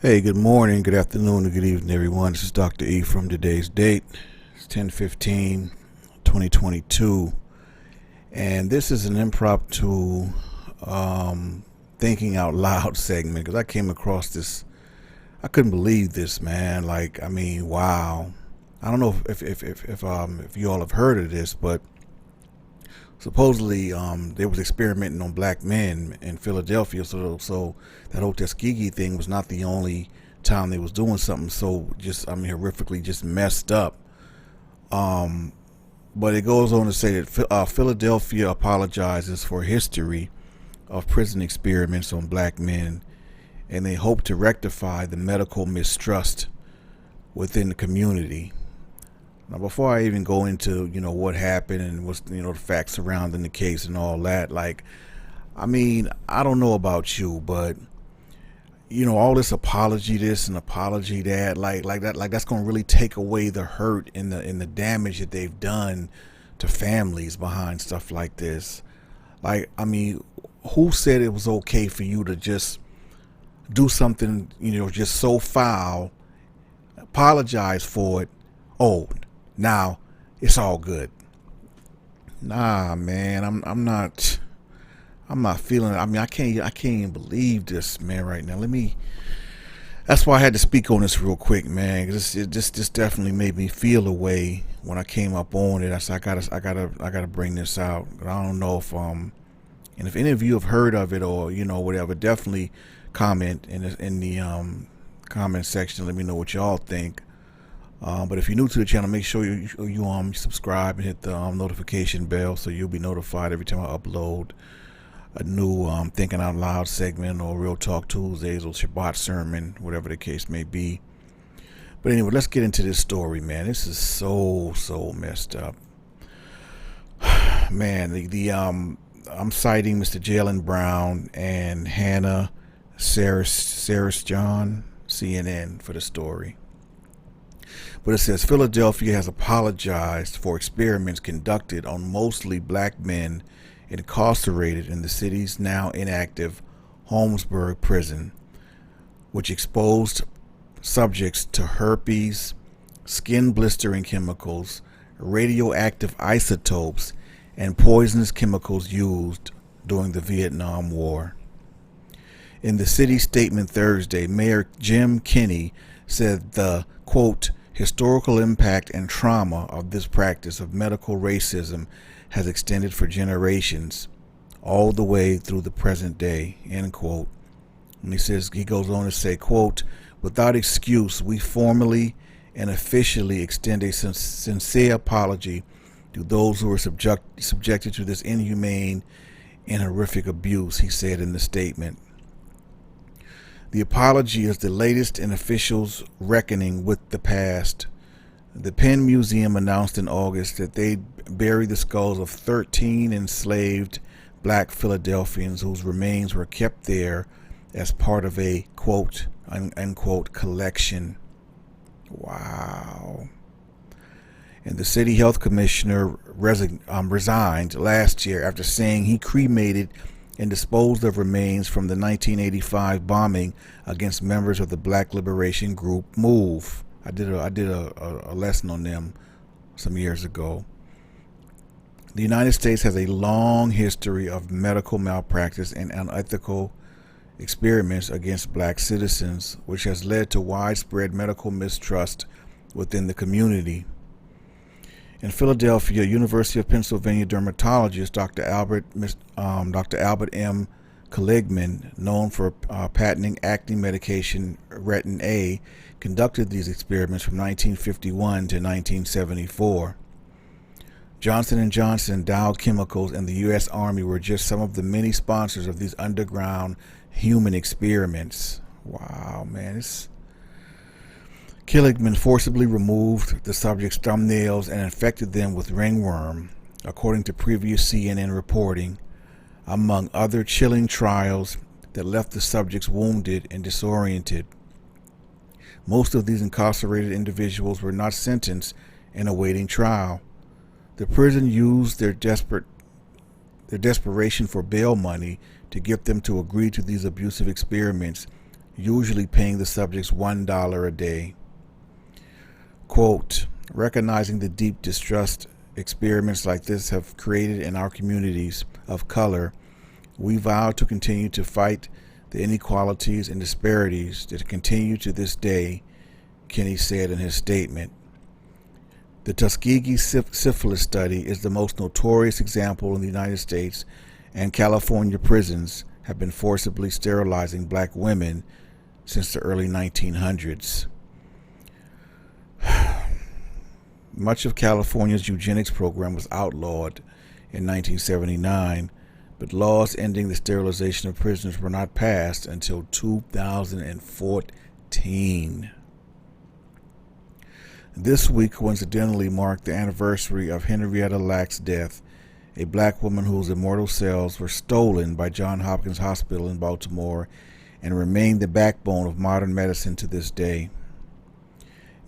Hey, good morning, good afternoon, and good evening, everyone. This is Dr. E from today's date. It's 10/15/2022, and this is an impromptu thinking out loud segment because I came across this. I couldn't believe this, man. Wow. I don't know if you all have heard of this, but supposedly they was experimenting on black men in Philadelphia. So that whole Tuskegee thing was not the only time they was doing something so horrifically just messed up. But it goes on to say that Philadelphia apologizes for history of prison experiments on black men, and they hope to rectify the medical mistrust within the community. Now, before I even go into what happened and what's the facts surrounding the case and all that, I don't know about you, but all this apology this and apology that, that's gonna really take away the hurt and the damage that they've done to families behind stuff like this. Who said it was okay for you to just do something just so foul, apologize for it? Oh, now it's all good. Nah, man, I'm not feeling it. I can't even believe this, man, right now. That's why I had to speak on this real quick, man. This definitely made me feel a way when I came up on it. I said I gotta bring this out. I don't know and if any of you have heard of it or whatever, definitely comment in the comment section. Let me know what y'all think. But if you're new to the channel, make sure you subscribe and hit the notification bell so you'll be notified every time I upload a new Thinking Out Loud segment or Real Talk Tuesdays or Shabbat sermon, whatever the case may be. But anyway, let's get into this story, man. This is so messed up. Man, I'm citing Mr. Jalen Brown and Hannah Saris John, CNN, for the story. But it says Philadelphia has apologized for experiments conducted on mostly black men incarcerated in the city's now inactive Holmesburg prison, which exposed subjects to herpes, skin blistering chemicals, radioactive isotopes, and poisonous chemicals used during the Vietnam War. In the city statement Thursday, Mayor Jim Kenney said the, quote, historical impact and trauma of this practice of medical racism has extended for generations, all the way through the present day, end quote. And he goes on to say, quote, without excuse, we formally and officially extend a sincere apology to those who were subjected to this inhumane and horrific abuse, he said in the statement. The apology is the latest in officials' reckoning with the past. The Penn Museum announced in August that they buried the skulls of 13 enslaved black Philadelphians whose remains were kept there as part of a, quote, unquote, collection. Wow. And the city health commissioner resigned last year after saying he cremated and disposed of remains from the 1985 bombing against members of the black liberation group MOVE. I did a lesson on them some years ago. The United States has a long history of medical malpractice and unethical experiments against black citizens, which has led to widespread medical mistrust within the community. In Philadelphia, University of Pennsylvania dermatologist Dr. Albert M. Kaligman, known for patenting acne medication Retin A, conducted these experiments from 1951 to 1974. Johnson & Johnson, Dow Chemicals, and the U.S. Army were just some of the many sponsors of these underground human experiments. Wow, man. Kaligman forcibly removed the subjects' thumbnails and infected them with ringworm, according to previous CNN reporting, among other chilling trials that left the subjects wounded and disoriented. Most of these incarcerated individuals were not sentenced and awaiting trial. The prison used their desperation for bail money to get them to agree to these abusive experiments usually paying the subjects $1 a day. Quote, recognizing the deep distrust experiments like this have created in our communities of color, we vow to continue to fight the inequalities and disparities that continue to this day, Kinney said in his statement. The Tuskegee syphilis study is the most notorious example in the United States, and California prisons have been forcibly sterilizing black women since the early 1900s. Much of California's eugenics program was outlawed in 1979, but laws ending the sterilization of prisoners were not passed until 2014. This week coincidentally marked the anniversary of Henrietta Lacks' death, a black woman whose immortal cells were stolen by Johns Hopkins Hospital in Baltimore and remain the backbone of modern medicine to this day.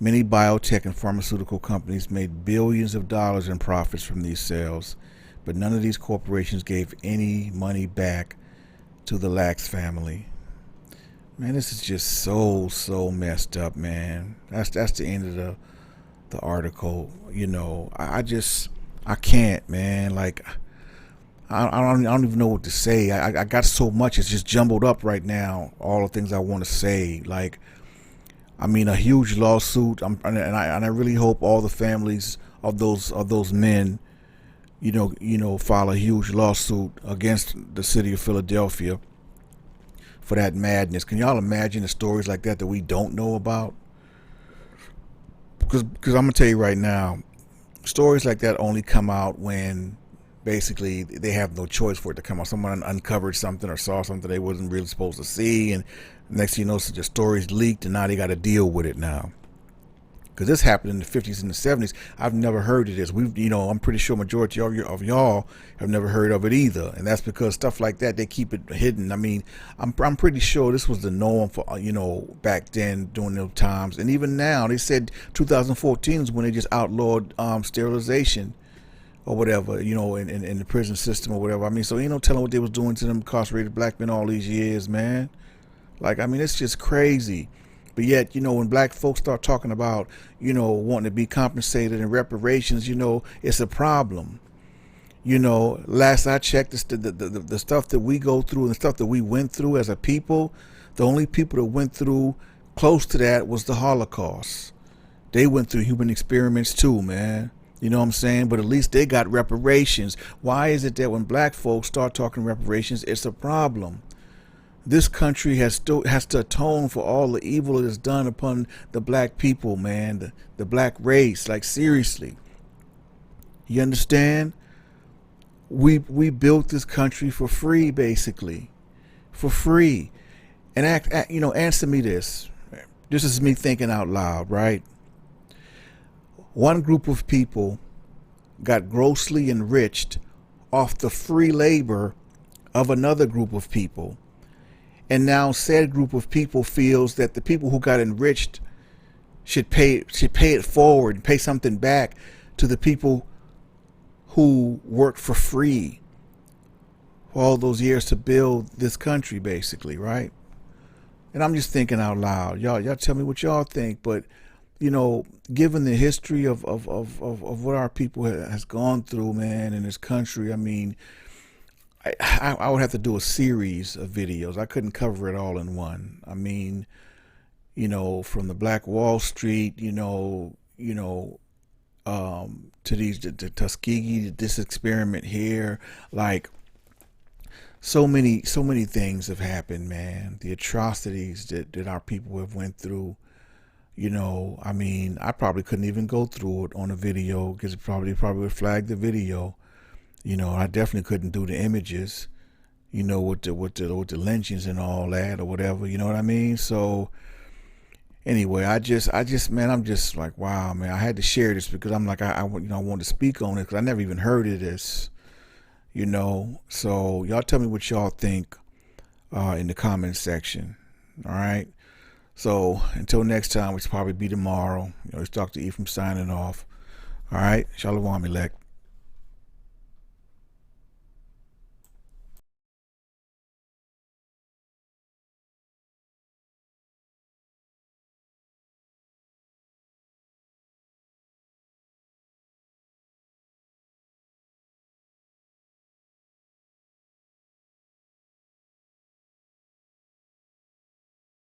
Many biotech and pharmaceutical companies made billions of dollars in profits from these cells, but none of these corporations gave any money back to the Lacks family. Man, this is just so messed up, man. That's the end of the article. You know, I can't, man. Like, I don't even know what to say. I got so much. It's just jumbled up right now. All the things I want to say. Like, I mean, a huge lawsuit. And I really hope all the families of those men, you know, file a huge lawsuit against the city of Philadelphia for that madness. Can y'all imagine the stories like that we don't know about? Because I'm gonna tell you right now, stories like that only come out when basically they have no choice for it to come out. Someone uncovered something or saw something they wasn't really supposed to see, and next thing you know, so the story's leaked, and now they got to deal with it now. Because this happened in the 50s and the 70s. I've never heard of this. I'm pretty sure majority of y'all have never heard of it either, and that's because stuff like that, they keep it hidden. I mean, I'm pretty sure this was the norm for back then during those times, and even now. They said 2014 is when they just outlawed sterilization or whatever, in the prison system or whatever. I mean, so ain't no telling what they was doing to them incarcerated black men all these years, man. Like, I mean, it's just crazy. But yet, when black folks start talking about, wanting to be compensated and reparations, it's a problem. Last I checked, the stuff that we go through and the stuff that we went through as a people, the only people that went through close to that was the Holocaust. They went through human experiments too, man. You know what I'm saying? But at least they got reparations. Why is it that when black folks start talking reparations, it's a problem? This country has to atone for all the evil that is done upon the black people, man, the black race. Like, seriously, you understand? We built this country for free, basically, for free. And answer me this. This is me thinking out loud, right? One group of people got grossly enriched off the free labor of another group of people. And now said group of people feels that the people who got enriched should pay it forward and pay something back to the people who worked for free for all those years to build this country, basically, right? And I'm just thinking out loud. Y'all tell me what y'all think. But, given the history of what our people has gone through, man, in this country, I mean, I would have to do a series of videos. I couldn't cover it all in one. I mean, from the Black Wall Street, to the Tuskegee, this experiment here, like so many things have happened, man. The atrocities that our people have went through. I mean, I probably couldn't even go through it on a video because it probably would flag the video. I definitely couldn't do the images, with the lynchings and all that or whatever, you know what I mean? So anyway, I just, man, I'm just like, wow, man, I had to share this because I'm like, I wanted to speak on it because I never even heard of this, so y'all tell me what y'all think, in the comment section. All right. So until next time, which will probably be tomorrow, it's Dr. Ephraim signing off. All right. Shalom, elect.